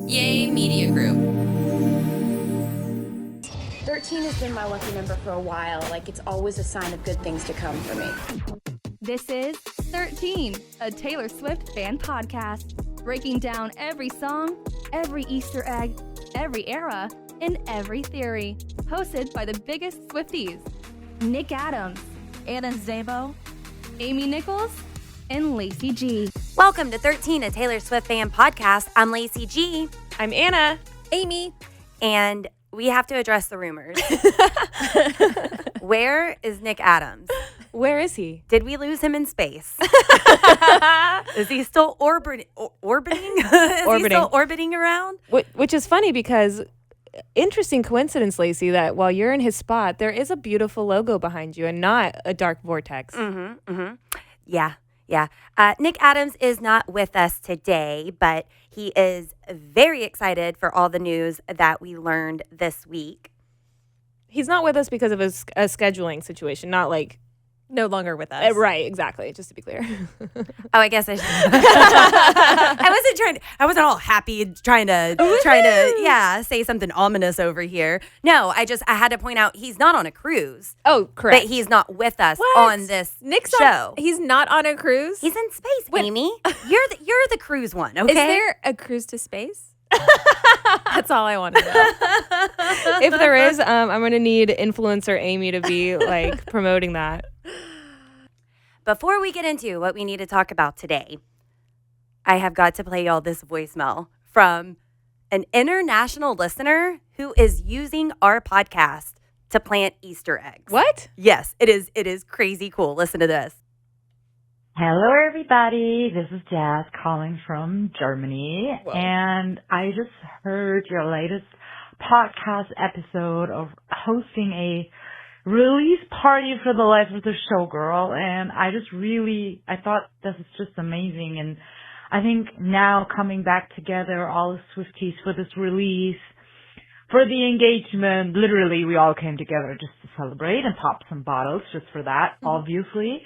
Yay Media Group. 13 has been my lucky number for a while. Like, it's always a sign of good things to come for me. This is 13, a Taylor Swift fan podcast, breaking down every song, every Easter egg, every era, and every theory. Hosted by the biggest Swifties, Nick Adams, Anna Szabo, Amy Nichols, and Lacey G. Welcome to 13, a Taylor Swift fan podcast. I'm Lacey G. I'm Anna. Amy. And we have to address the rumors. Where is Nick Adams? Where is he? Did we lose him in space? Is he still orbiting? Is he still orbiting around? Which is funny because, interesting coincidence, Lacey, that while you're in his spot, there is a beautiful logo behind you and not a dark vortex. Yeah. Nick Adams is not with us today, but he is very excited for all the news that we learned this week. He's not with us because of a scheduling situation, not like... No longer with us. Right, exactly. Just to be clear. Oh, I guess I should. I wasn't all happy trying to say something ominous over here. No, I had to point out he's not on a cruise. Oh, correct. But he's not with us on this show. He's not on a cruise? He's in space, Amy. You're the cruise one, okay? Is there a cruise to space? That's all I want to know. If there is, I'm going to need influencer Amy to be like promoting that. Before we get into what we need to talk about today, I have got to play y'all this voicemail from an international listener who is using our podcast to plant Easter eggs. What? Yes, it is crazy cool. Listen to this. Hello, everybody. This is Jazz calling from Germany. Whoa. And I just heard your latest podcast episode of hosting a release party for the life of the Showgirl. And I thought this is just amazing. And I think now coming back together, all the Swifties for this release, for the engagement, literally we all came together just to celebrate and pop some bottles just for that, obviously.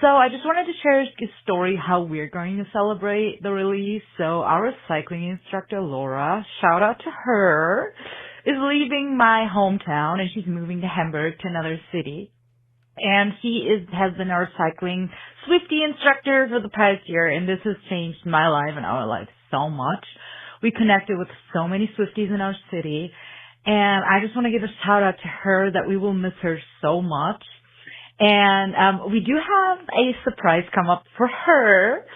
So I just wanted to share a story how we're going to celebrate the release. So our cycling instructor, Laura, shout out to her, is leaving my hometown and she's moving to Hamburg, to another city. And she has been our cycling Swiftie instructor for the past year, and this has changed my life and our life so much. We connected with so many Swifties in our city, and I just want to give a shout out to her that we will miss her so much. And we do have a surprise come up for her.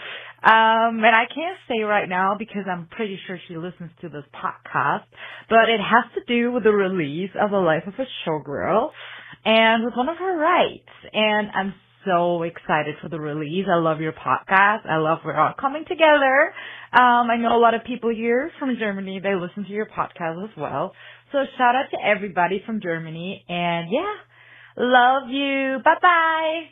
And I can't say right now because I'm pretty sure she listens to this podcast, but it has to do with the release of The Life of a Showgirl and with one of her rights. And I'm so excited for the release. I love your podcast. I love we're all coming together. I know a lot of people here from Germany, they listen to your podcast as well. So shout out to everybody from Germany. And yeah, love you. Bye-bye.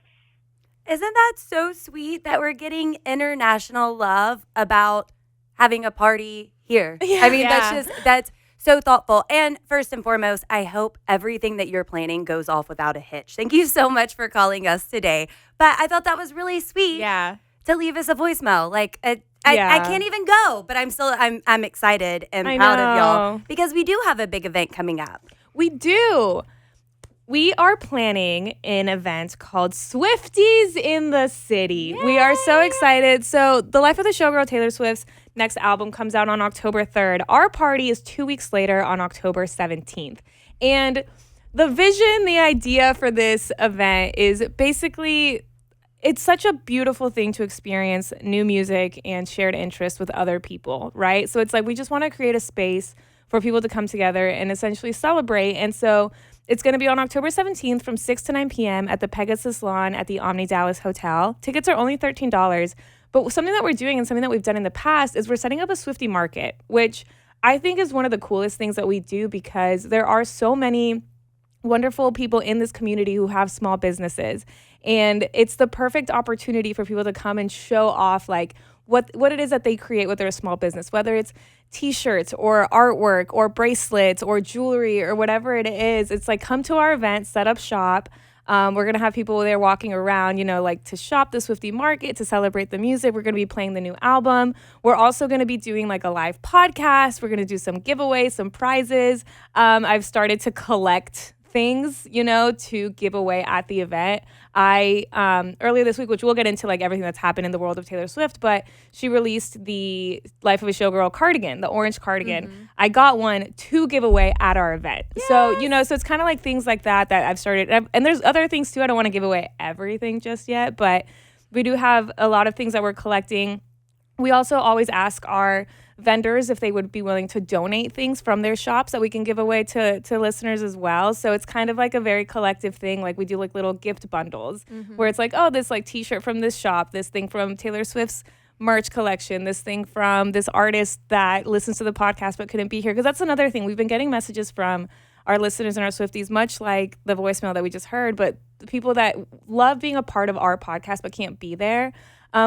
Isn't that so sweet that we're getting international love about having a party here? Yeah, I mean, that's so thoughtful. And first and foremost, I hope everything that you're planning goes off without a hitch. Thank you so much for calling us today. But I thought that was really sweet to leave us a voicemail. Like, I can't even go, but I'm excited and proud of y'all because we do have a big event coming up. We do. We are planning an event called Swifties in the City. Yay! We are so excited. So The Life of the Showgirl, Taylor Swift's next album, comes out on October 3rd. Our party is 2 weeks later on October 17th. And the vision, the idea for this event is basically, it's such a beautiful thing to experience new music and shared interest with other people, right? So it's like we just want to create a space for people to come together and essentially celebrate. And so it's going to be on October 17th from 6 to 9 p.m. at the Pegasus Lawn at the Omni Dallas Hotel. Tickets are only $13. But something that we're doing and something that we've done in the past is we're setting up a Swiftie market, which I think is one of the coolest things that we do because there are so many wonderful people in this community who have small businesses. And it's the perfect opportunity for people to come and show off like what it is that they create with their small business, whether it's T-shirts or artwork or bracelets or jewelry or whatever it is. It's like come to our event, set up shop. We're going to have people there walking around, like to shop the Swiftie market, to celebrate the music. We're going to be playing the new album. We're also going to be doing like a live podcast. We're going to do some giveaways, some prizes. I've started to collect things, to give away at the event. I earlier this week, which we'll get into like everything that's happened in the world of Taylor Swift, but she released the Life of a Showgirl cardigan, the orange cardigan. I got one to give away at our event. Yes. So, so it's kind of like things like that I've started. And there's other things too. I don't want to give away everything just yet, but we do have a lot of things that we're collecting. We also always ask our vendors if they would be willing to donate things from their shops that we can give away to listeners as well. So it's kind of like a very collective thing. Like we do like little gift bundles where it's like, oh, this like t-shirt from this shop, this thing from Taylor Swift's merch collection, this thing from this artist that listens to the podcast but couldn't be here. Because that's another thing. We've been getting messages from our listeners and our Swifties, much like the voicemail that we just heard, but the people that love being a part of our podcast but can't be there.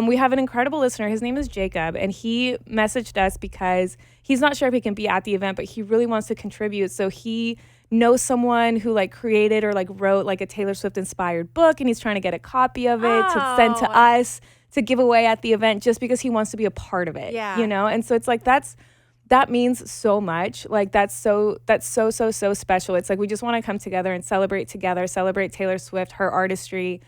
We have an incredible listener. His name is Jacob, and he messaged us because he's not sure if he can be at the event, but he really wants to contribute. So he knows someone who like created or like wrote like a Taylor Swift inspired book, and he's trying to get a copy of it to send to us to give away at the event just because he wants to be a part of it. Yeah. And so it's like that means so much. Like that's so special. It's like we just want to come together and celebrate together, celebrate Taylor Swift, her artistry,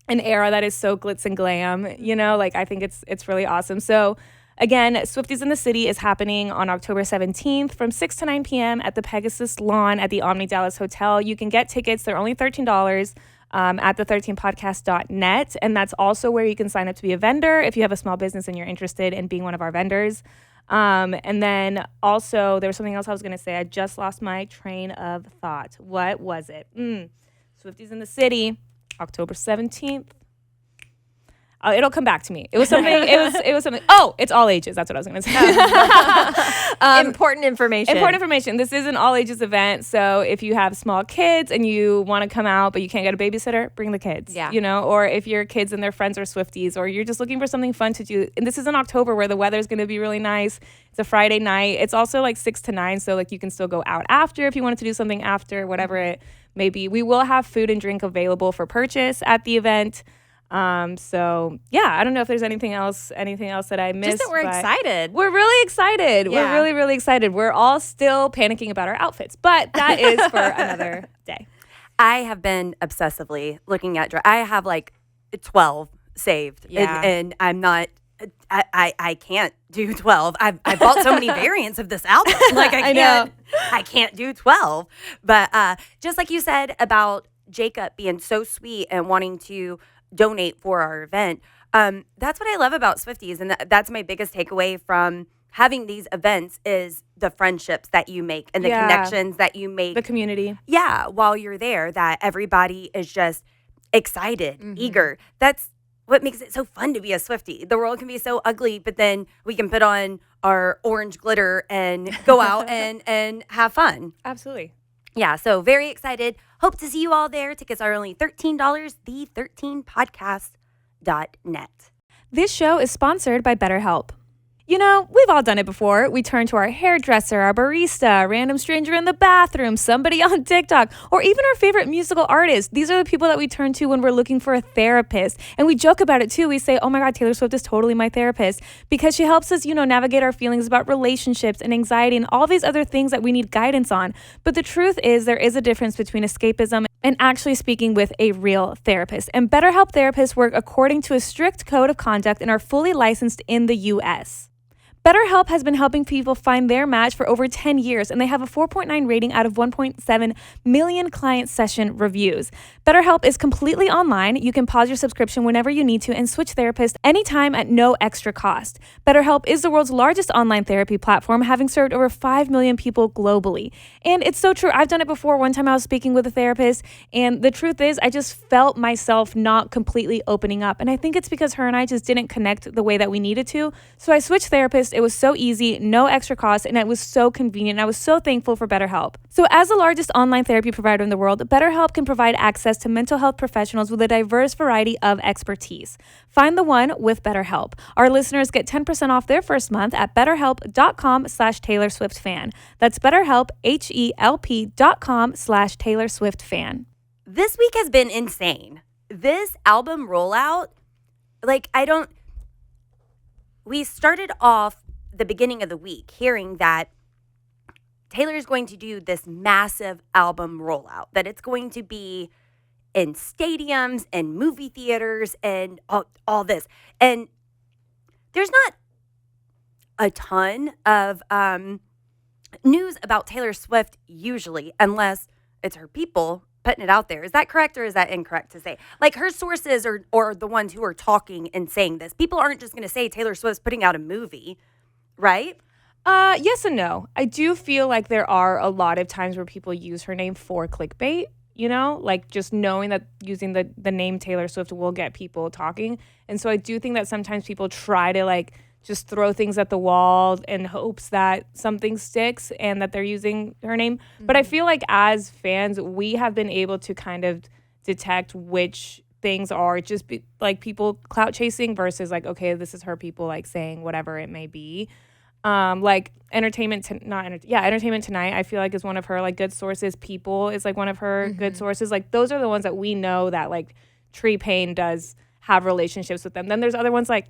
an era that is so glitz and glam, like I think it's really awesome. So again, Swifties in the City is happening on October 17th from 6 to 9 p.m. at the Pegasus Lawn at the Omni Dallas Hotel. You can get tickets. They're only $13 at the13podcast.net. And that's also where you can sign up to be a vendor if you have a small business and you're interested in being one of our vendors. And then also there was something else I was going to say. I just lost my train of thought. What was it? Swifties in the City. October 17th. It'll come back to me. It was something. It was something. Oh, it's all ages. That's what I was going to say. Important information. This is an all ages event. So if you have small kids and you want to come out, but you can't get a babysitter, bring the kids. Yeah. Or if your kids and their friends are Swifties, or you're just looking for something fun to do. And this is in October where the weather's going to be really nice. It's a Friday night. It's also like 6 to 9. So like you can still go out after if you wanted to do something after, whatever it maybe. We will have food and drink available for purchase at the event. So yeah, I don't know if there's anything else that I missed. Just that we're excited. We're really excited. Yeah. We're really, really excited. We're all still panicking about our outfits, but that is for another day. I have been obsessively looking at I have like 12 saved, and I'm not. I can't do 12. I bought so many variants of this album. Like I can't do 12. But just like you said about Jacob being so sweet and wanting to donate for our event, that's what I love about Swifties, and that's my biggest takeaway from having these events is the friendships that you make and the connections that you make. The community. Yeah, while you're there, that everybody is just excited, eager. That's what makes it so fun to be a Swiftie. The world can be so ugly, but then we can put on our orange glitter and go out and have fun. Absolutely. Yeah, so very excited. Hope to see you all there. Tickets are only $13, the13podcast.net. This show is sponsored by BetterHelp. We've all done it before. We turn to our hairdresser, our barista, a random stranger in the bathroom, somebody on TikTok, or even our favorite musical artist. These are the people that we turn to when we're looking for a therapist. And we joke about it too. We say, oh my God, Taylor Swift is totally my therapist, because she helps us, navigate our feelings about relationships and anxiety and all these other things that we need guidance on. But the truth is there is a difference between escapism and actually speaking with a real therapist. And BetterHelp therapists work according to a strict code of conduct and are fully licensed in the U.S. BetterHelp has been helping people find their match for over 10 years, and they have a 4.9 rating out of 1.7 million client session reviews. BetterHelp is completely online. You can pause your subscription whenever you need to and switch therapists anytime at no extra cost. BetterHelp is the world's largest online therapy platform, having served over 5 million people globally. And it's so true. I've done it before. One time I was speaking with a therapist, and the truth is I just felt myself not completely opening up. And I think it's because her and I just didn't connect the way that we needed to. So I switched therapists. It was so easy, no extra cost, and it was so convenient. I was so thankful for BetterHelp. So as the largest online therapy provider in the world, BetterHelp can provide access to mental health professionals with a diverse variety of expertise. Find the one with BetterHelp. Our listeners get 10% off their first month at betterhelp.com/TaylorSwiftFan. That's BetterHelp, HELP.com/TaylorSwiftFan. this week has been insane. This album rollout, like, we started off the beginning of the week hearing that Taylor is going to do this massive album rollout, that it's going to be in stadiums and movie theaters and all this. And there's not a ton of news about Taylor Swift usually, unless it's her people putting it out there. Is that correct or is that incorrect to say? Like, her sources are the ones who are talking and saying this. People aren't just going to say Taylor Swift's putting out a movie, right? Yes and no. I do feel like there are a lot of times where people use her name for clickbait, you know, like just knowing that using the name Taylor Swift will get people talking. And so I do think that sometimes people try to like just throw things at the wall in hopes that something sticks and that they're using her name. Mm-hmm. But I feel like as fans, we have been able to kind of detect which things are just like people clout chasing versus like, okay, this is her people like saying whatever it may be. Like Entertainment Tonight, I feel like is one of her like good sources. People is like one of her good sources. Like those are the ones that we know that like Tree Payne does have relationships with them. Then there's other ones like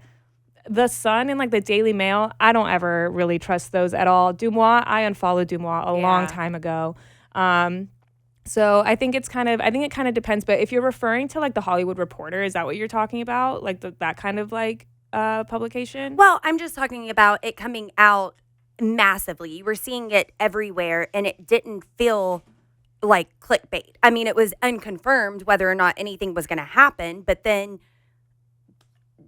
The Sun and like the Daily Mail. I don't ever really trust those at all. Dumois, I unfollowed Dumois a long time ago. So I think it kind of depends. But if you're referring to like the Hollywood Reporter, is that what you're talking about? Like that kind of like publication? Well, I'm just talking about it coming out massively. You were seeing it everywhere, and it didn't feel like clickbait. I mean, it was unconfirmed whether or not anything was going to happen, but then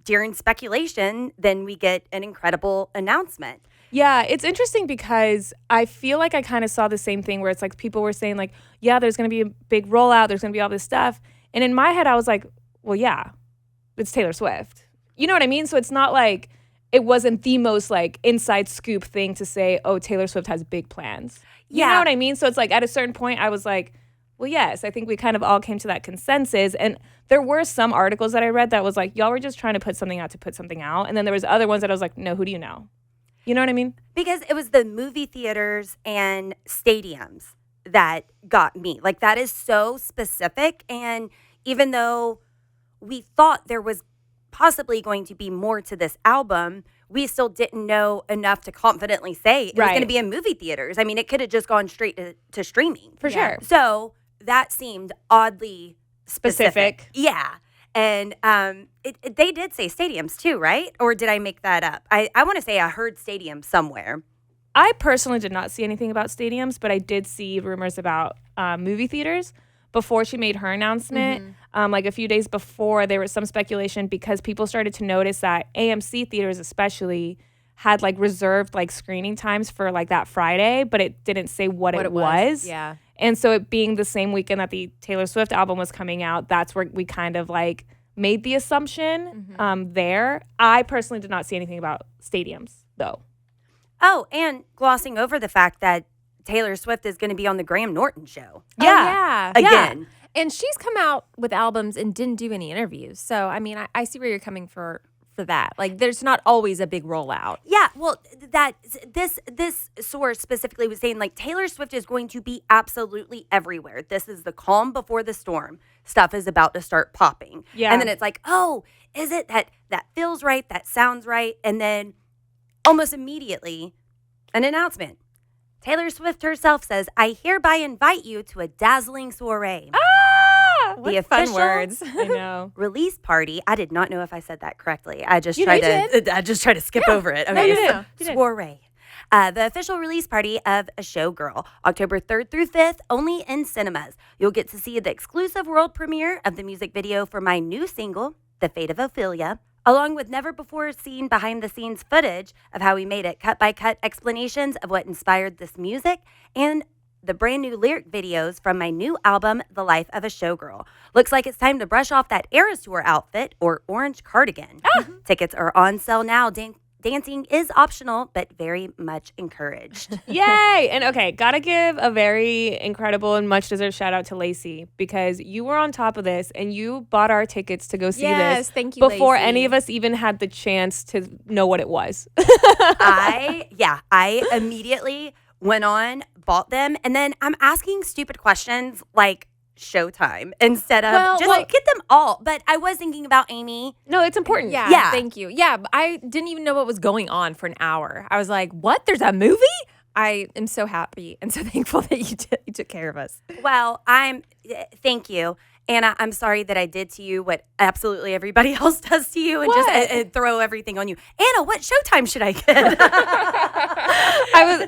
during speculation, then we get an incredible announcement. Yeah, it's interesting because I feel like I kind of saw the same thing where it's like people were saying like, yeah, there's going to be a big rollout, there's going to be all this stuff. And in my head, I was like, well, yeah, it's Taylor Swift. You know what I mean? So it's not like it wasn't the most like inside scoop thing to say, oh, Taylor Swift has big plans. You know what I mean? So it's like at a certain point, I was like, well, yes, I think we kind of all came to that consensus. And there were some articles that I read that was like, y'all were just trying to put something out to put something out. And then there was other ones that I was like, no, who do you know? You know what I mean? Because it was the movie theaters and stadiums that got me. Like, that is so specific. And even though we thought there was possibly going to be more to this album, we still didn't know enough to confidently say it was going to be in movie theaters. I mean, it could have just gone straight to streaming. For sure. So that seemed oddly specific. Yeah. And they did say stadiums too, right? Or did I make that up? I want to say I heard stadium somewhere. I personally did not see anything about stadiums, but I did see rumors about movie theaters before she made her announcement. Like a few days before, there was some speculation because people started to notice that AMC theaters especially had like reserved like screening times for like that Friday, but it didn't say what it was. Yeah. And so it being the same weekend that the Taylor Swift album was coming out, that's where we kind of like made the assumption there. I personally did not see anything about stadiums though. Oh, and glossing over the fact that Taylor Swift is going to be on the Graham Norton show. Yeah. Again. Yeah. And she's come out with albums and didn't do any interviews. So, I mean, I see where you're coming for that. Like, there's not always a big rollout. Yeah, well, this source specifically was saying, like, Taylor Swift is going to be absolutely everywhere. This is the calm before the storm. Stuff is about to start popping. Yeah. And then it's like, oh, is it that feels right, that sounds right? And then almost immediately, an announcement. Taylor Swift herself says, I hereby invite you to a dazzling soiree. The official words. I know. Release party. I did not know if I said that correctly. I just tried to skip over it. Okay. No, you did. Soiree. The official release party of A Showgirl, October 3rd through 5th, only in cinemas. You'll get to see the exclusive world premiere of the music video for my new single, The Fate of Ophelia, along with never-before-seen behind-the-scenes footage of how we made it, cut-by-cut explanations of what inspired this music, and the brand-new lyric videos from my new album, The Life of a Showgirl. Looks like it's time to brush off that Eras Tour outfit or orange cardigan. Tickets are on sale now. Dancing is optional, but very much encouraged. Yay! And okay, gotta give a very incredible and much deserved shout out to Lacey because you were on top of this and you bought our tickets to go see this. Thank you, before Lacey. any of us even had the chance to know what it was. I immediately went on, bought them, and then I'm asking stupid questions like, Showtime instead of get them all. But I was thinking about Amy. No, it's important. Yeah, thank you. Yeah, I didn't even know what was going on for an hour. I was like, what? There's a movie? I am so happy and so thankful that you took care of us. Well, thank you. And I'm sorry that I did to you what absolutely everybody else does to you and just throw everything on you. Anna, what Showtime should I get? Anna,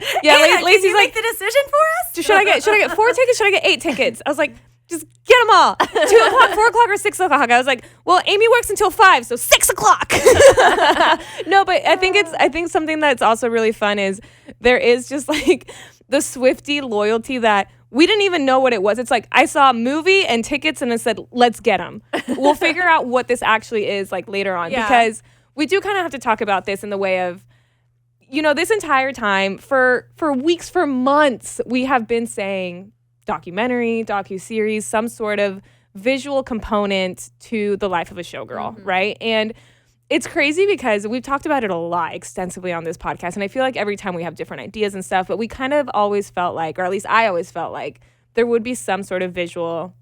Lacey's can you make the decision for us? Should I get 4 tickets? Should I get 8 tickets? I was like, just get them all. 2 o'clock, 4 o'clock, or 6 o'clock. I was like, well, Amy works until 5, so 6 o'clock. No, but I think something that's also really fun is there is just like the Swiftie loyalty that we didn't even know what it was. It's like I saw a movie and tickets and it said, let's get them. We'll figure out what this actually is like later on because we do kind of have to talk about this in the way of, this entire time for weeks, for months, we have been saying documentary, docuseries, some sort of visual component to the life of a showgirl, right? And it's crazy because we've talked about it a lot extensively on this podcast. And I feel like every time we have different ideas and stuff, but we kind of always felt like, or at least I always felt like there would be some sort of visual,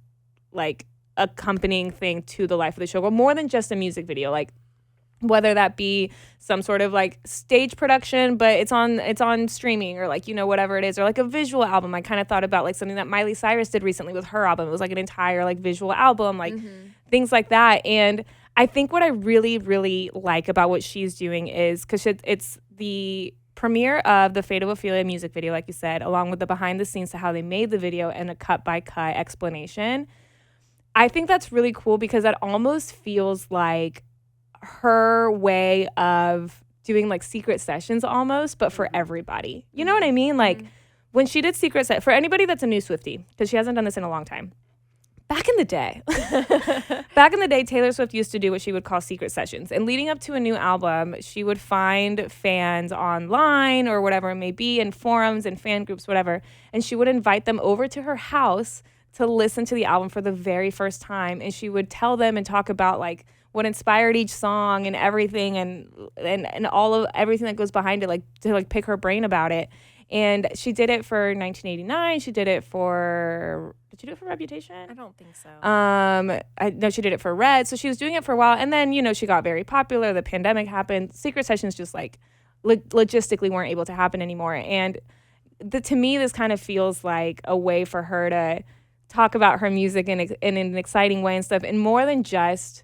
like accompanying thing to the life of the showgirl, more than just a music video. Like whether that be some sort of like stage production, but it's on streaming or like, whatever it is, or like a visual album. I kind of thought about like something that Miley Cyrus did recently with her album. It was like an entire like visual album, like things like that. And I think what I really, really like about what she's doing is because it's the premiere of the Fate of Ophelia music video, like you said, along with the behind the scenes to how they made the video and a cut by cut explanation. I think that's really cool because that almost feels like her way of doing like secret sessions almost, but for everybody. You know what I mean? Like when she did for anybody that's a new Swiftie, because she hasn't done this in a long time. Back in the day, Taylor Swift used to do what she would call secret sessions. And leading up to a new album, she would find fans online or whatever it may be, in forums and fan groups, whatever. And she would invite them over to her house to listen to the album for the very first time. And she would tell them and talk about like what inspired each song and everything and all of everything that goes behind it, like to like pick her brain about it. And she did it for 1989. She did it for... Did she do it for Reputation? I don't think so. No, she did it for Red. So she was doing it for a while. And then, she got very popular. The pandemic happened. Secret sessions just like logistically weren't able to happen anymore. And to me, this kind of feels like a way for her to talk about her music in an exciting way and stuff. And more than just...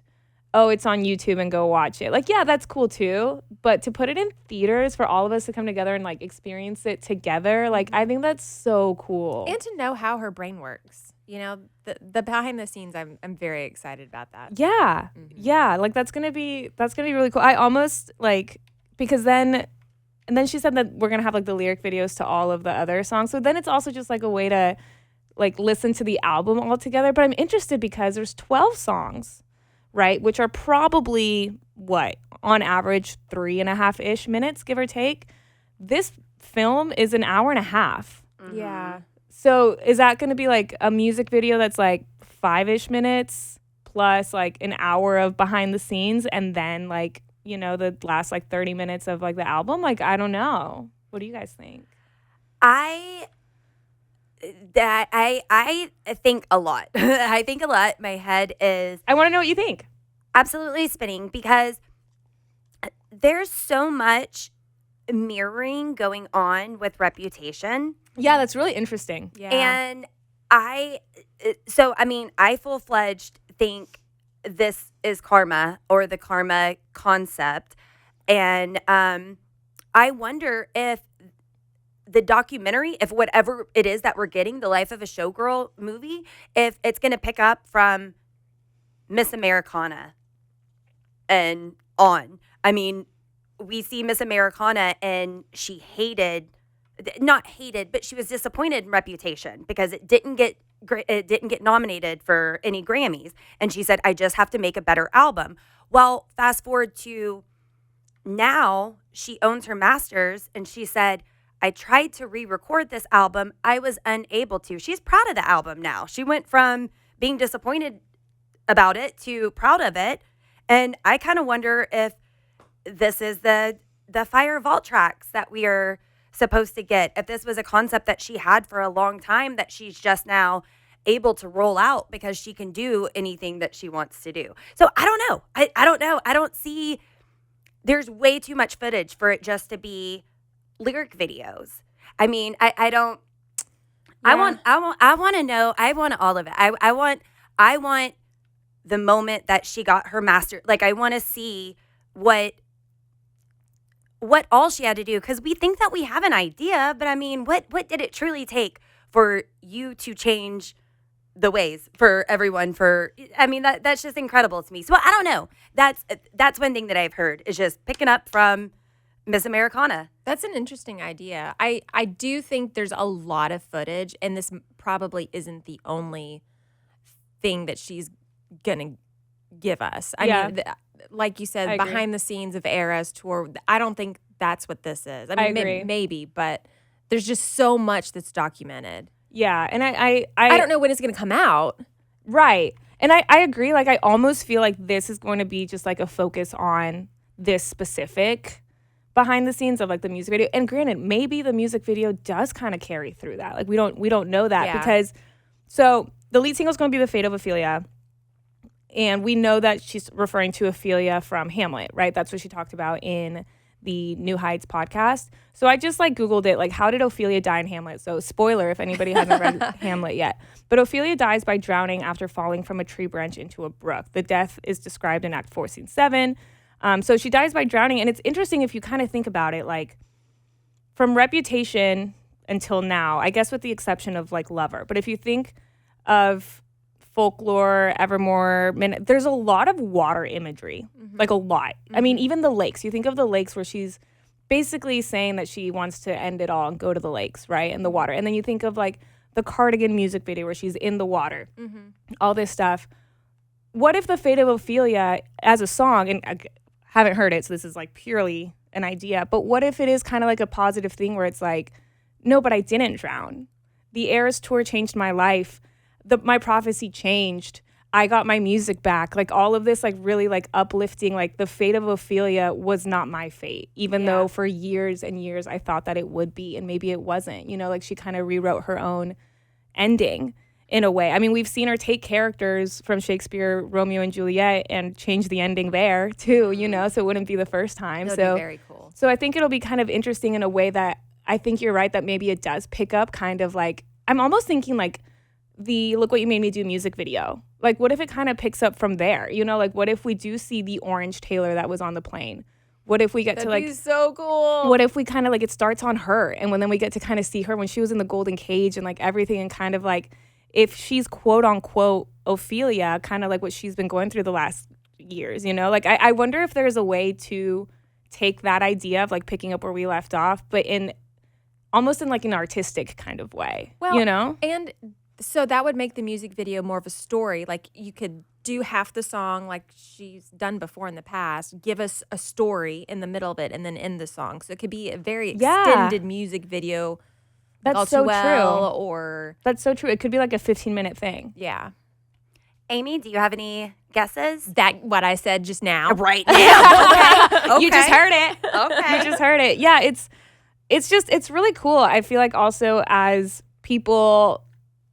it's on YouTube and go watch it. Like, yeah, that's cool too. But to put it in theaters for all of us to come together and like experience it together, like I think that's so cool. And to know how her brain works. The behind the scenes, I'm very excited about that. Yeah. Yeah. Like that's gonna be really cool. I almost like because then she said that we're gonna have like the lyric videos to all of the other songs. So then it's also just like a way to like listen to the album all together. But I'm interested because there's 12 songs. Right, which are probably on average 3.5-ish minutes, give or take. This film is an hour and a half. Yeah. So is that going to be like a music video that's like 5-ish minutes plus like an hour of behind the scenes and then like the last like 30 minutes of like the album? Like I don't know. What do you guys think? I think a lot. I think a lot. My head is... I want to know what you think. Absolutely spinning because there's so much mirroring going on with Reputation. Yeah, that's really interesting. Yeah. And I full-fledged think this is karma or the karma concept. And I wonder if the documentary, if whatever it is that we're getting, the Life of a Showgirl movie, if it's going to pick up from Miss Americana and on. I mean, we see Miss Americana and she not hated, but she was disappointed in Reputation because it didn't get nominated for any Grammys. And she said, I just have to make a better album. Well, fast forward to now, she owns her masters and she said, I tried to re-record this album. I was unable to. She's proud of the album now. She went from being disappointed about it to proud of it. And I kind of wonder if this is the Fire Vault tracks that we are supposed to get. If this was a concept that she had for a long time that she's just now able to roll out because she can do anything that she wants to do. So I don't know. I don't know. I don't see. There's way too much footage for it just to be lyric videos. I mean, I don't. Yeah. I want to know. I want all of it. I want the moment that she got her master. Like, I want to see what all she had to do, because we think that we have an idea, but I mean, what did it truly take for you to change the ways for everyone? I mean, that's just incredible to me. So I don't know. That's one thing that I've heard is just picking up from Miss Americana. That's an interesting idea. I do think there's a lot of footage, and this probably isn't the only thing that she's gonna give us. I mean, like you said, behind the scenes of Eras tour, I don't think that's what this is. I mean, agree. maybe, but there's just so much that's documented. Yeah, and I don't know when it's gonna come out. Right. And I agree. Like, I almost feel like this is going to be just like a focus on this specific behind the scenes of like the music video. And granted, maybe the music video does kind of carry through that. Like, we don't know that because so the lead single is going to be The Fate of Ophelia. And we know that she's referring to Ophelia from Hamlet, right? That's what she talked about in the New Heights podcast. So I just like Googled it, like, how did Ophelia die in Hamlet? So spoiler if anybody hasn't read Hamlet yet. But Ophelia dies by drowning after falling from a tree branch into a brook. The death is described in Act 4, Scene 7. So she dies by drowning. And it's interesting if you kind of think about it, like, from Reputation until now, I guess with the exception of like Lover. But if you think of Folklore, Evermore, there's a lot of water imagery, like a lot. I mean, even the lakes. You think of the lakes where she's basically saying that she wants to end it all and go to the lakes, right, and the water. And then you think of like the Cardigan music video where she's in the water, all this stuff. What if The Fate of Ophelia as a song, and I haven't heard it, so this is like purely an idea, but what if it is kind of like a positive thing where it's like, no, but I didn't drown. The Eras tour changed my life. My prophecy changed. I got my music back. Like, all of this, like, really, like, uplifting. Like, The Fate of Ophelia was not my fate, even though for years and years I thought that it would be, and maybe it wasn't. You know, like, she kind of rewrote her own ending in a way. I mean, we've seen her take characters from Shakespeare, Romeo and Juliet, and change the ending there, too, you know, so it wouldn't be the first time. That would be very cool. So I think it'll be kind of interesting in a way that I think you're right, that maybe it does pick up kind of like, I'm almost thinking like, the Look What You Made Me Do music video. Like, what if it kind of picks up from there? You know, like, what if we do see the orange Taylor that was on the plane? What if we get to like, be so cool. What if we kind of like, it starts on her, and then we get to kind of see her when she was in the golden cage and like everything, and kind of like, if she's quote unquote Ophelia, kind of like what she's been going through the last years, you know? Like, I wonder if there's a way to take that idea of like picking up where we left off, but in almost in like an artistic kind of way, you know? And so that would make the music video more of a story. Like, you could do half the song like she's done before in the past, give us a story in the middle of it, and then end the song. So it could be a very extended music video. That's so true. Or that's so true. It could be like a 15-minute thing. Yeah. Amy, do you have any guesses? That what I said just now. Right now. Okay. You just heard it. Okay. You just heard it. Yeah, it's really cool. I feel like also as people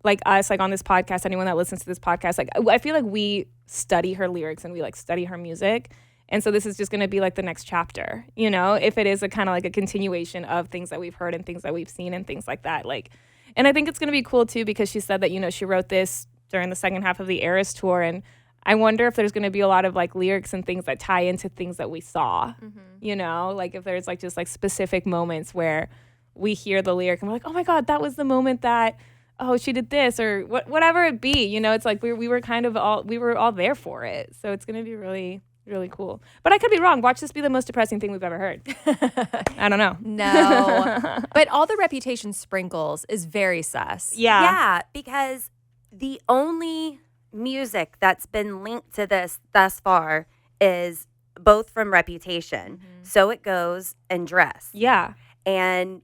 like us, like on this podcast, anyone that listens to this podcast, like I feel like we study her lyrics and we like study her music. And so this is just going to be like the next chapter, you know, if it is a kind of like a continuation of things that we've heard and things that we've seen and things like that. Like, and I think it's going to be cool too, because she said that, you know, she wrote this during the second half of the Eras tour. And I wonder if there's going to be a lot of like lyrics and things that tie into things that we saw, you know, like if there's like just like specific moments where we hear the lyric and we're like, oh my God, that was the moment that, oh, she did this, or whatever it be, you know, it's like we were kind of all there for it. So it's going to be really, really cool. But I could be wrong. Watch this be the most depressing thing we've ever heard. I don't know. No. But all the Reputation sprinkles is very sus. Yeah. Yeah, because the only music that's been linked to this thus far is both from Reputation. So It Goes and Dress. Yeah. And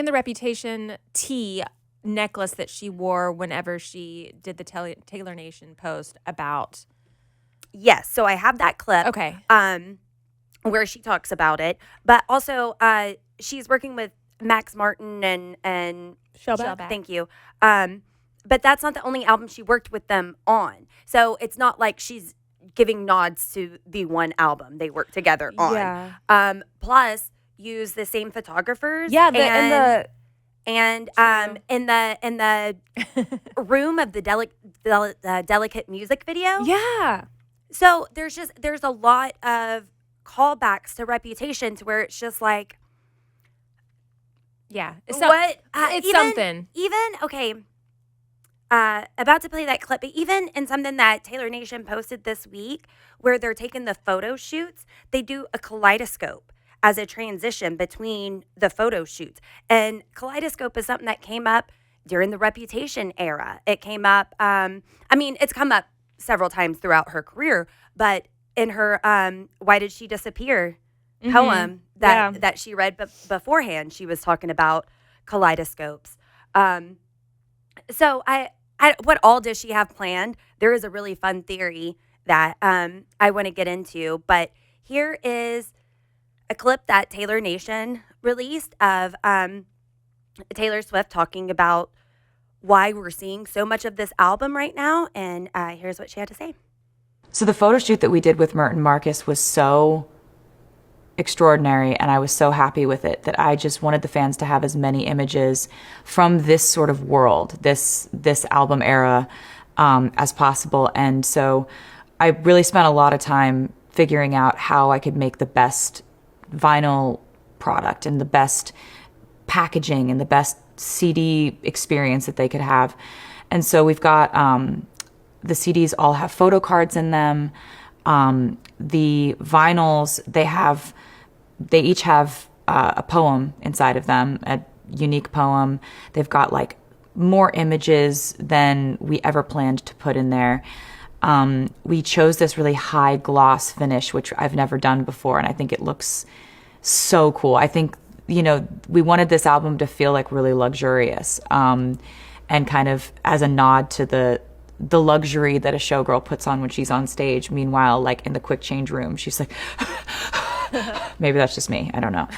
the Reputation T necklace that she wore whenever she did the Taylor Nation post about. Yes, so I have that clip. Okay. Where she talks about it, but also she's working with Max Martin and Shellback. Thank you. But that's not the only album she worked with them on. So it's not like she's giving nods to the one album they worked together on. Yeah. Plus, use the same photographers. Yeah, in the room of the delicate music video. Yeah. So there's a lot of callbacks to Reputation to where it's just like, Yeah. it's something. Okay. About to play that clip, but even in something that Taylor Nation posted this week, where they're taking the photo shoots, they do a kaleidoscope as a transition between the photo shoots. And kaleidoscope is something that came up during the Reputation era. It came up, it's come up several times throughout her career, but in her Why Did She Disappear poem that she read beforehand, she was talking about kaleidoscopes. So what all does she have planned? There is a really fun theory that I want to get into, but here is a clip that Taylor Nation released of Taylor Swift talking about why we're seeing so much of this album right now, and here's what she had to say. So the photo shoot that we did with Merton Marcus was so extraordinary, and I was so happy with it that I just wanted the fans to have as many images from this sort of world, this album era, as possible. And so I really spent a lot of time figuring out how I could make the best vinyl product and the best packaging and the best CD experience that they could have. And so we've got the CDs all have photo cards in them. The vinyls, they each have a poem inside of them, a unique poem. They've got like more images than we ever planned to put in there. We chose this really high gloss finish, which I've never done before, and I think it looks so cool. I think, we wanted this album to feel like really luxurious, and kind of as a nod to the luxury that a showgirl puts on when she's on stage. Meanwhile, like in the quick change room, she's like, maybe that's just me. I don't know.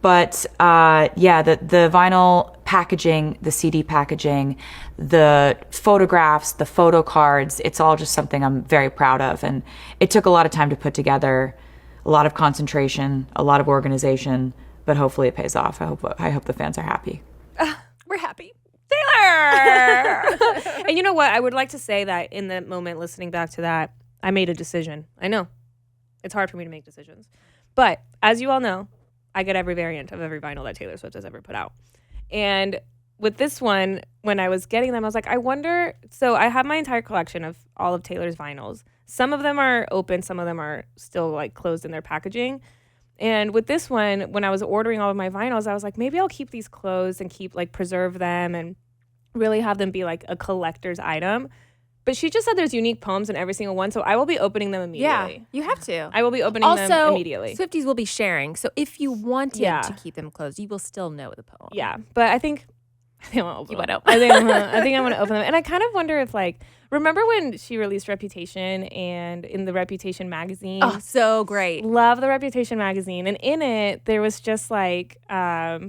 But the vinyl packaging, the CD packaging, the photographs, the photo cards, it's all just something I'm very proud of. And it took a lot of time to put together, a lot of concentration, a lot of organization, but hopefully it pays off. I hope the fans are happy. We're happy. Taylor! And you know what? I would like to say that in the moment, listening back to that, I made a decision. I know. It's hard for me to make decisions. But as you all know, I get every variant of every vinyl that Taylor Swift has ever put out. And with this one, when I was getting them, I was like, I wonder. So I have my entire collection of all of Taylor's vinyls. Some of them are open. Some of them are still like closed in their packaging. And with this one, when I was ordering all of my vinyls, I was like, maybe I'll keep these closed and preserve them and really have them be like a collector's item. But she just said there's unique poems in every single one, so I will be opening them immediately. Yeah, you have to. I will be opening them immediately. Swifties will be sharing, so if you wanted to keep them closed, you will still know the poem. Yeah, but I think I'm gonna open them. I think I'm gonna open them. And I kind of wonder if, like, remember when she released Reputation and in the Reputation magazine? Oh, so great. Love the Reputation magazine. And in it, there was just like a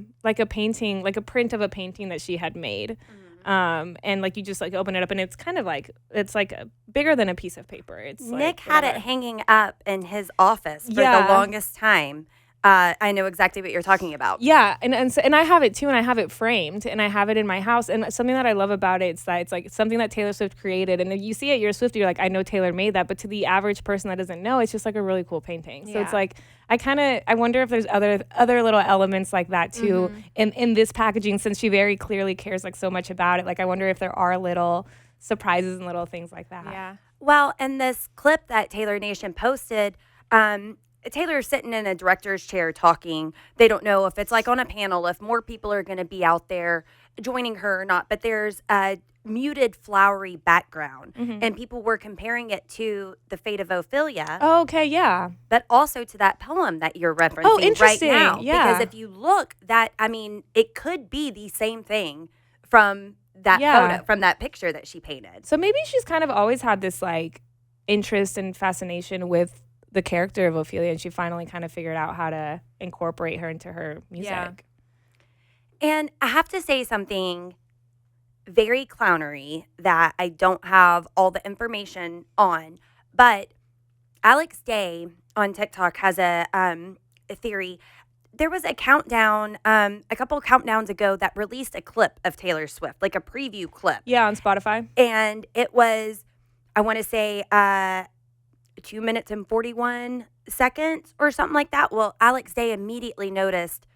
painting, like a print of a painting that she had made. And like you just like open it up and it's kind of like bigger than a piece of paper. It's Nick had it hanging up in his office for the longest time. I know exactly what you're talking about. Yeah, and I have it too, and I have it framed, and I have it in my house. And something that I love about it is that it's like something that Taylor Swift created. And if you see it, you're a Swiftie, you're like, I know Taylor made that. But to the average person that doesn't know, it's just like a really cool painting. So it's like I wonder if there's other little elements like that too in this packaging, since she very clearly cares like so much about it. Like I wonder if there are little surprises and little things like that. Yeah. Well, in this clip that Taylor Nation posted, Taylor's sitting in a director's chair talking. They don't know if it's like on a panel, if more people are going to be out there joining her or not. But there's a muted, flowery background. And people were comparing it to the Fate of Ophelia. Oh, okay, yeah. But also to that poem that you're referencing right now. Yeah. Because if you look, it could be the same thing from that photo, from that picture that she painted. So maybe she's kind of always had this like interest and fascination with the character of Ophelia, and she finally kind of figured out how to incorporate her into her music. Yeah. And I have to say something very clownery that I don't have all the information on, but Alex Day on TikTok has a theory. There was a countdown, a couple countdowns ago that released a clip of Taylor Swift, like a preview clip. Yeah, on Spotify. And it was, I want to say, 2 minutes and 41 seconds or something like that. Well, Alex Day immediately noticed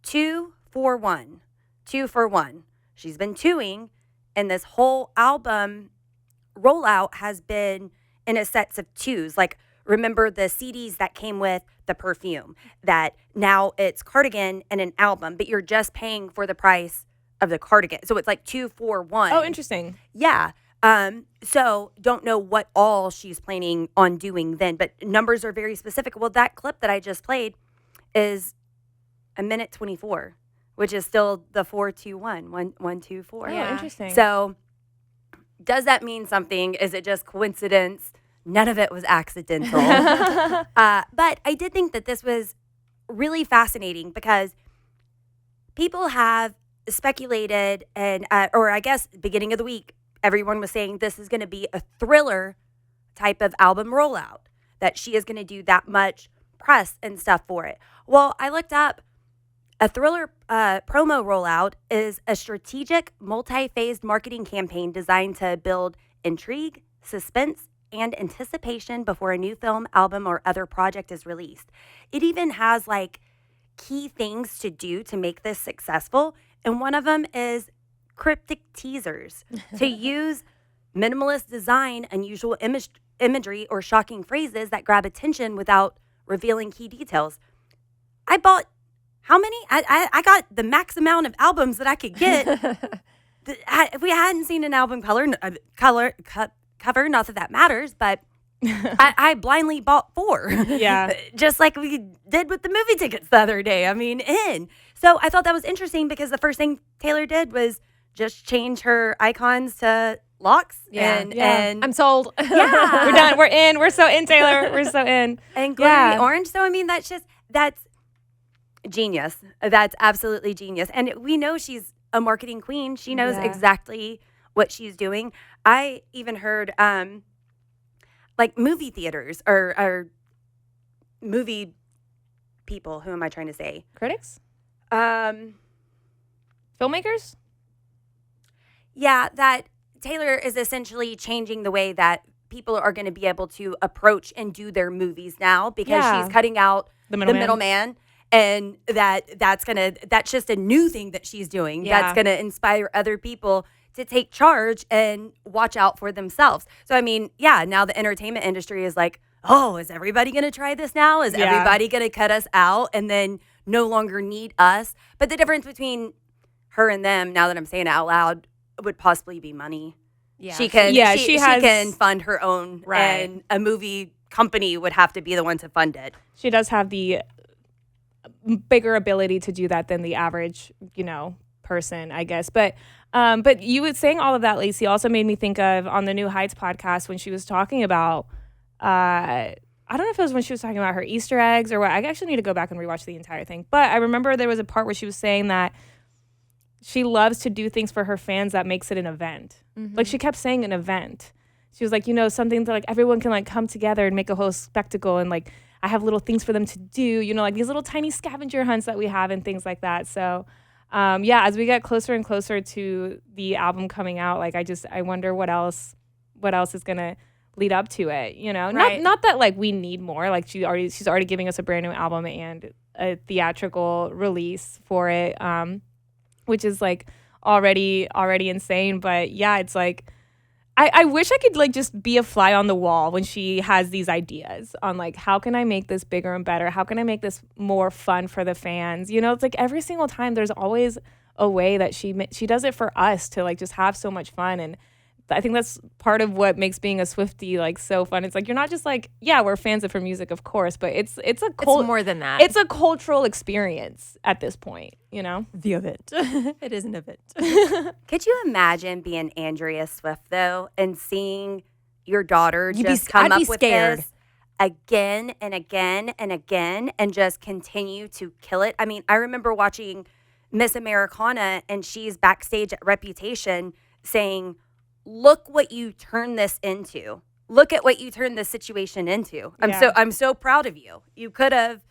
2 for 1. 2 for 1. She's been 2ing, and this whole album rollout has been in a sets of 2s. Like, remember the CDs that came with the perfume, that now it's cardigan and an album, but you're just paying for the price of the cardigan. So it's like 2 for 1. Oh, interesting. Yeah. So don't know what all she's planning on doing then, but numbers are very specific. Well, that clip that I just played is 1:24, which is still the 4-2-1, 1-2-4. Oh, interesting. So does that mean something? Is it just coincidence? None of it was accidental. But I did think that this was really fascinating because people have speculated and, or I guess beginning of the week, everyone was saying this is going to be a thriller type of album rollout, that she is going to do that much press and stuff for it. Well, I looked up a thriller promo rollout is a strategic multi-phased marketing campaign designed to build intrigue, suspense, and anticipation before a new film, album, or other project is released. It even has like key things to do to make this successful. And one of them is cryptic teasers to use minimalist design, unusual imagery, or shocking phrases that grab attention without revealing key details. I bought how many? I got the max amount of albums that I could get. If we hadn't seen an album cover, not that matters, but I blindly bought 4. Yeah. Just like we did with the movie tickets the other day. I mean, So I thought that was interesting because the first thing Taylor did was just change her icons to locks. Yeah. And I'm sold. yeah. We're done. We're in. We're so in, Taylor. We're so in. And glittery orange. So, I mean, that's genius. That's absolutely genius. And we know she's a marketing queen. She knows exactly what she's doing. I even heard like movie theaters or movie people. Who am I trying to say? Critics? Filmmakers? Yeah, that Taylor is essentially changing the way that people are going to be able to approach and do their movies now because she's cutting out the middleman. And that's just a new thing that she's doing. That's going to inspire other people to take charge and watch out for themselves. So, I mean, now the entertainment industry is like, oh, is everybody going to try this now? Is everybody going to cut us out and then no longer need us? But the difference between her and them, now that I'm saying it out loud, would possibly be money. Yeah. She can fund her own, and a movie company would have to be the one to fund it. She does have the bigger ability to do that than the average, person, I guess. But you were saying all of that, Lacey, also made me think of on the New Heights podcast when she was talking about, I don't know if it was when she was talking about her Easter eggs or what. I actually need to go back and rewatch the entire thing. But I remember there was a part where she was saying that she loves to do things for her fans that makes it an event. Mm-hmm. Like she kept saying an event. She was like, something that like everyone can like come together and make a whole spectacle, and like I have little things for them to do, like these little tiny scavenger hunts that we have and things like that. So as we get closer and closer to the album coming out, like I wonder what else is gonna lead up to it, Right. Not that like we need more. Like she's already giving us a brand new album and a theatrical release for it, which is like already insane. But it's like I wish I could like just be a fly on the wall when she has these ideas on like, how can I make this bigger and better? How can I make this more fun for the fans? It's like every single time there's always a way that she does it for us to like just have so much fun. And I think that's part of what makes being a Swiftie like so fun. It's like you're not just like, we're fans of her music, of course, but it's more than that. It's a cultural experience at this point, The event. It is an event. Could you imagine being Andrea Swift though and seeing your daughter come up with this? again and again and again and just continue to kill it. I mean, I remember watching Miss Americana, and she's backstage at Reputation saying, look what you turned this into. Look at what you turned this situation into. I'm so proud of you. You could have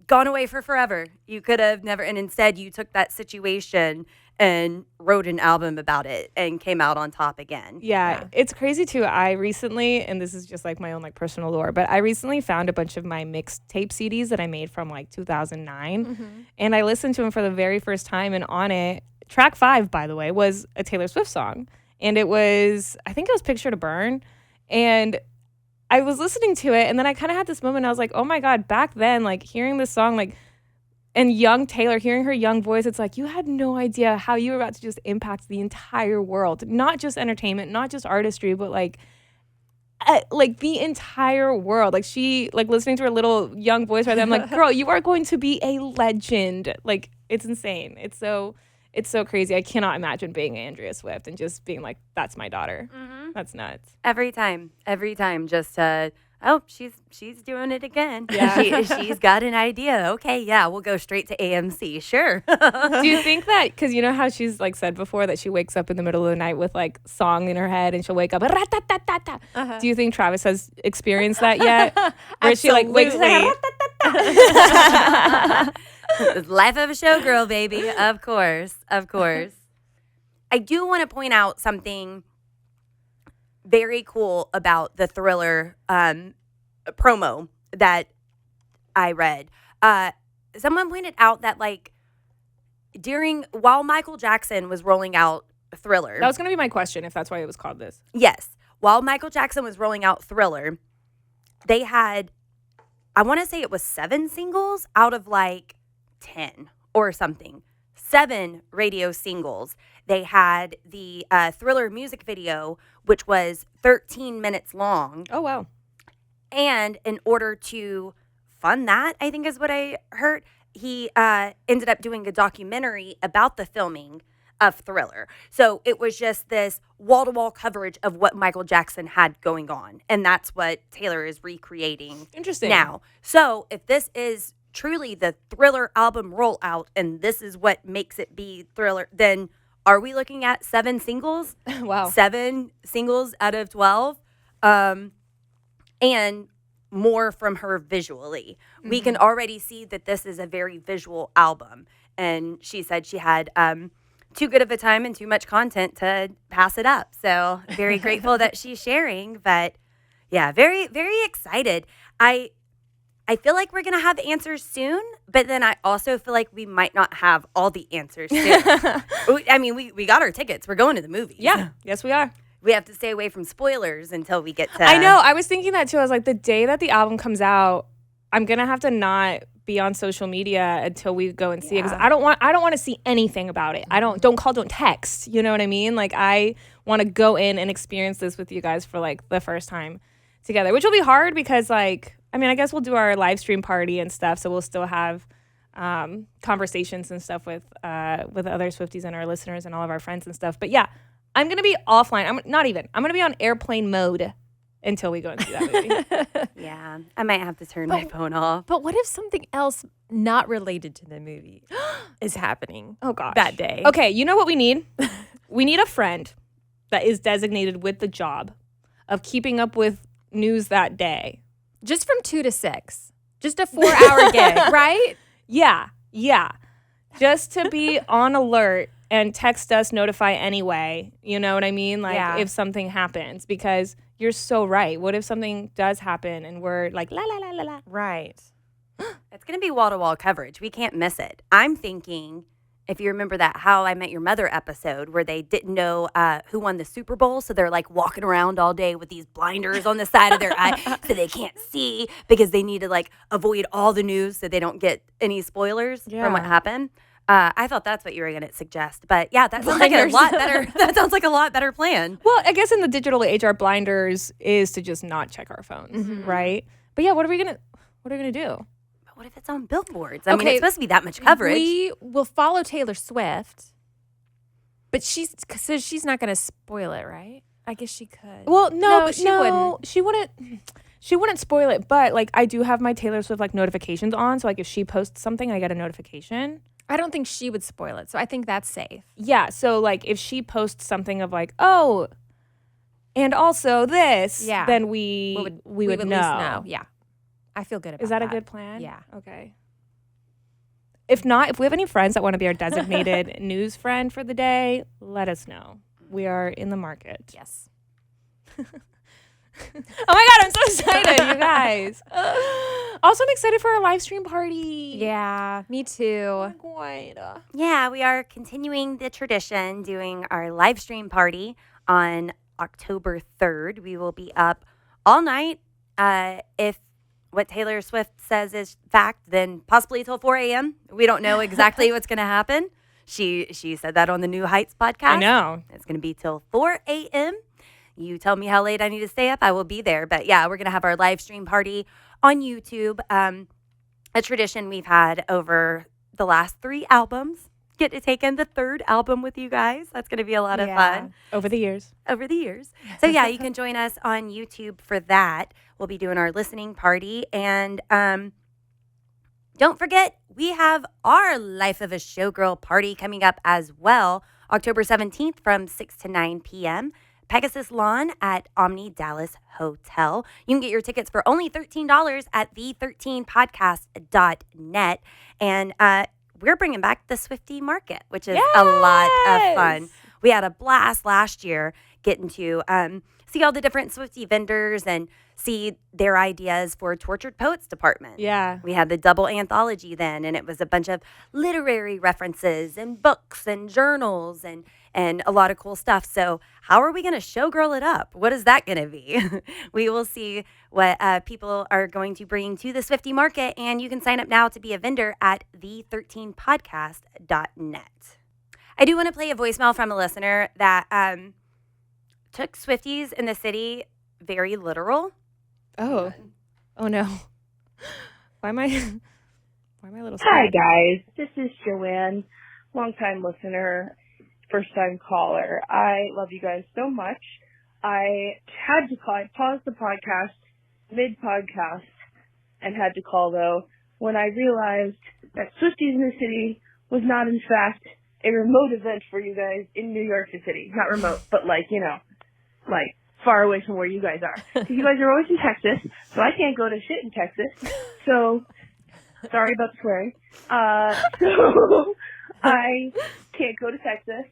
gone away for forever. You could have never, and instead you took that situation and wrote an album about it and came out on top again. Yeah, it's crazy too. I recently, and this is just like my own like personal lore, but I recently found a bunch of my mixtape CDs that I made from like 2009, and I listened to them for the very first time, and on it, track 5, by the way, was a Taylor Swift song, and it was, I think it was Picture to Burn, and I was listening to it, and then I kind of had this moment, I was like, oh my God, back then, like hearing this song, like, and young Taylor, hearing her young voice, it's like you had no idea how you were about to just impact the entire world. Not just entertainment, not just artistry, but like the entire world. Like she, like listening to her little young voice right there, I'm like, girl, you are going to be a legend. Like it's insane. It's so crazy. I cannot imagine being Andrea Swift and just being like, that's my daughter. That's nuts. Every time, just she's doing it again. Yeah. She's got an idea. Okay, yeah, we'll go straight to AMC. Sure. Do you think that, because you know how she's like said before that she wakes up in the middle of the night with like song in her head and she'll wake up, rat-tat-tat-tat-tat. Do you think Travis has experienced that yet? Where she like wakes up like, Life of a showgirl, baby. Of course. I do want to point out something very cool about the Thriller promo that I read. Someone pointed out that like while Michael Jackson was rolling out Thriller. That was going to be my question, if that's why it was called this. Yes. While Michael Jackson was rolling out Thriller, they had, I want to say it was 7 singles out of like 10 or something. 7 radio singles. They had the Thriller music video, which was 13 minutes long. Oh, wow. And in order to fund that, I think is what I heard, he ended up doing a documentary about the filming of Thriller. So it was just this wall-to-wall coverage of what Michael Jackson had going on. And that's what Taylor is recreating now. So if this is truly the Thriller album rollout and this is what makes it be Thriller, then are we looking at 7 singles? Wow. 7 singles out of 12. And more from her visually. We can already see that this is a very visual album. And she said she had too good of a time and too much content to pass it up. So very grateful that she's sharing. But yeah, very, very excited. I feel like we're going to have answers soon, but then I also feel like we might not have all the answers soon. I mean, we got our tickets. We're going to the movies. Yeah. Yes, we are. We have to stay away from spoilers until we get to... I know. I was thinking that too. I was like, the day that the album comes out, I'm going to have to not be on social media until we go and see it. Because I don't want to see anything about it. Don't call, don't text. You know what I mean? Like, I want to go in and experience this with you guys for like the first time together, which will be hard because like, I mean, I guess we'll do our live stream party and stuff. So we'll still have conversations and stuff with other Swifties and our listeners and all of our friends and stuff. But yeah, I'm going to be offline. I'm going to be on airplane mode until we go and see that movie. Yeah, I might have to turn my phone off. But what if something else not related to the movie is happening? Oh, gosh. That day. Okay, you know what we need? We need a friend that is designated with the job of keeping up with news that day. Just from 2 to 6. Just a 4-hour gig, right? Yeah. Just to be on alert and text us, notify anyway. You know what I mean? Like if something happens, because you're so right. What if something does happen and we're like, la, la, la, la, la. Right. It's going to be wall-to-wall coverage. We can't miss it. I'm thinking, if you remember that How I Met Your Mother episode where they didn't know who won the Super Bowl, so they're like walking around all day with these blinders on the side of their eye so they can't see because they need to like avoid all the news so they don't get any spoilers from what happened. I thought that's what you were going to suggest. But yeah, that sounds like a lot better. That sounds like a lot better plan. Well, I guess in the digital age, our blinders is to just not check our phones, right? But yeah, what are we going to do? What if it's on billboards? I mean, it's supposed to be that much coverage. We will follow Taylor Swift, but she's not going to spoil it, right? I guess she could. Well, no, but she wouldn't. She wouldn't. She wouldn't spoil it, but like I do have my Taylor Swift like notifications on, so like if she posts something, I get a notification. I don't think she would spoil it, so I think that's safe. Yeah, so like if she posts something of like, oh, and also this, then we would at least know. Yeah, I feel good about that. Is that a good plan? Yeah. Okay. If not, if we have any friends that want to be our designated news friend for the day, let us know. We are in the market. Yes. Oh my God, I'm so excited, you guys. Also, I'm excited for our live stream party. Yeah, me too. Yeah, we are continuing the tradition, doing our live stream party on October 3rd. We will be up all night. If what Taylor Swift says is fact, then possibly till 4 a.m. We don't know exactly what's going to happen. She said that on the New Heights podcast. I know. It's going to be till 4 a.m. You tell me how late I need to stay up, I will be there. But yeah, we're going to have our live stream party on YouTube. A tradition we've had over the last 3 albums. Get to take in the 3rd album with you guys. That's going to be a lot of fun. Over the years. So yeah, you can join us on YouTube for that. We'll be doing our listening party. And don't forget, we have our Life of a Showgirl party coming up as well. October 17th from 6 to 9 p.m. Pegasus Lawn at Omni Dallas Hotel. You can get your tickets for only $13 at the13podcast.net. And we're bringing back the Swiftie Market, which is a lot of fun. We had a blast last year getting to see all the different Swiftie vendors and see their ideas for Tortured Poets Department. Yeah. We had the double anthology then, and it was a bunch of literary references and books and journals and a lot of cool stuff. So how are we going to showgirl it up? What is that going to be? We will see what people are going to bring to the Swiftie Market, and you can sign up now to be a vendor at the13podcast.net. I do want to play a voicemail from a listener that took Swifties in the city very literal. Oh no. Why am I a little Hi scared? guys, this is Joanne, longtime listener, first time caller. I love you guys so much. I had to call. I paused the podcast mid-podcast and had to call though when I realized that Swifties in the City was not in fact a remote event for you guys in New York City. Not remote, but like far away from where you guys are. So you guys are always in Texas, so I can't go to shit in Texas. So, sorry about the swearing. So I can't go to Texas,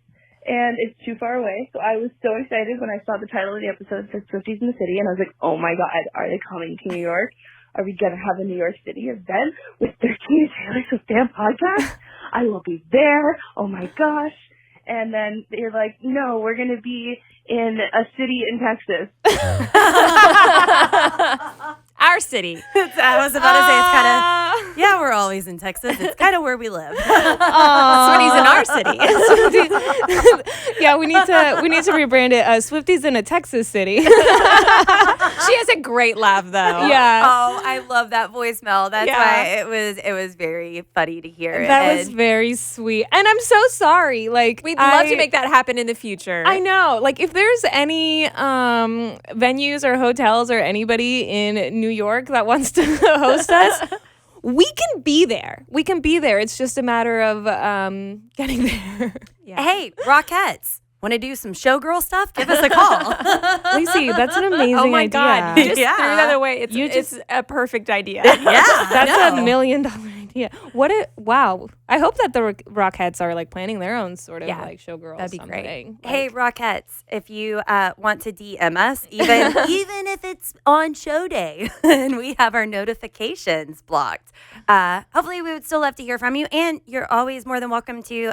and it's too far away. So I was so excited when I saw the title of the episode that said Swifties in the City, and I was like, oh my God, are they coming to New York? Are we going to have a New York City event with 13 Taylor Swift fan podcast? I will be there. Oh my gosh. And then they're like, no, we're going to be in a city in Texas. Our city. I was about to say, it's kind of, yeah, we're always in Texas. It's kind of where we live. Swifties in our city. Yeah, we need to rebrand it. Swifties in a Texas city. She has a great laugh, though. Yeah. Oh, I love that voicemail. That's why it was very funny to hear. That was very sweet, and I'm so sorry. Like, we'd love to make that happen in the future. I know. Like, if there's any venues or hotels or anybody in New York that wants to host us, we can be there. It's just a matter of getting there. Yeah. Hey, Rockettes, want to do some showgirl stuff? Give us a call. Lacey, that's an amazing idea. Oh my God. You just Yeah. threw that away. It's a perfect idea. Yeah. That's I know. $1 million idea. Wow. I hope that the Rockettes are like planning their own sort of like showgirl. That'd be something. great. Like, Hey, Rockettes, if you want to DM us, even if it's on show day and we have our notifications blocked, hopefully we would still love to hear from you. And you're always more than welcome to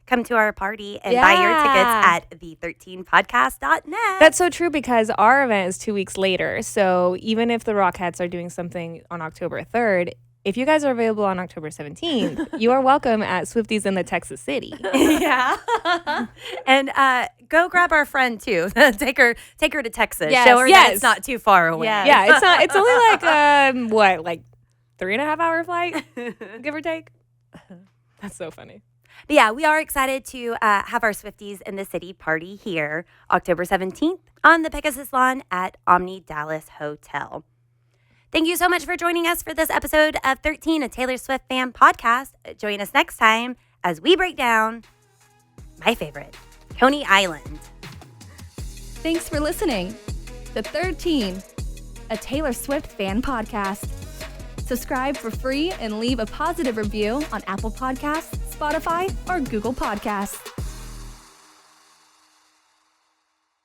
come to our party and buy your tickets at the13podcast.net. That's so true because our event is 2 weeks later. So even if the Rockettes are doing something on October 3rd, if you guys are available on October 17th, you are welcome at Swifties in the Texas City. Yeah. And go grab our friend too. take her to Texas. Yes. Show her that Yes. it's not too far away. Yes. Yeah, it's only like 3.5 hour flight, give or take. That's so funny. But yeah, we are excited to have our Swifties in the City party here October 17th on the Pegasus Lawn at Omni Dallas Hotel. Thank you so much for joining us for this episode of 13, a Taylor Swift fan podcast. Join us next time as we break down my favorite, Coney Island. Thanks for listening. The 13, a Taylor Swift fan podcast. Subscribe for free and leave a positive review on Apple Podcasts, Spotify, or Google Podcasts.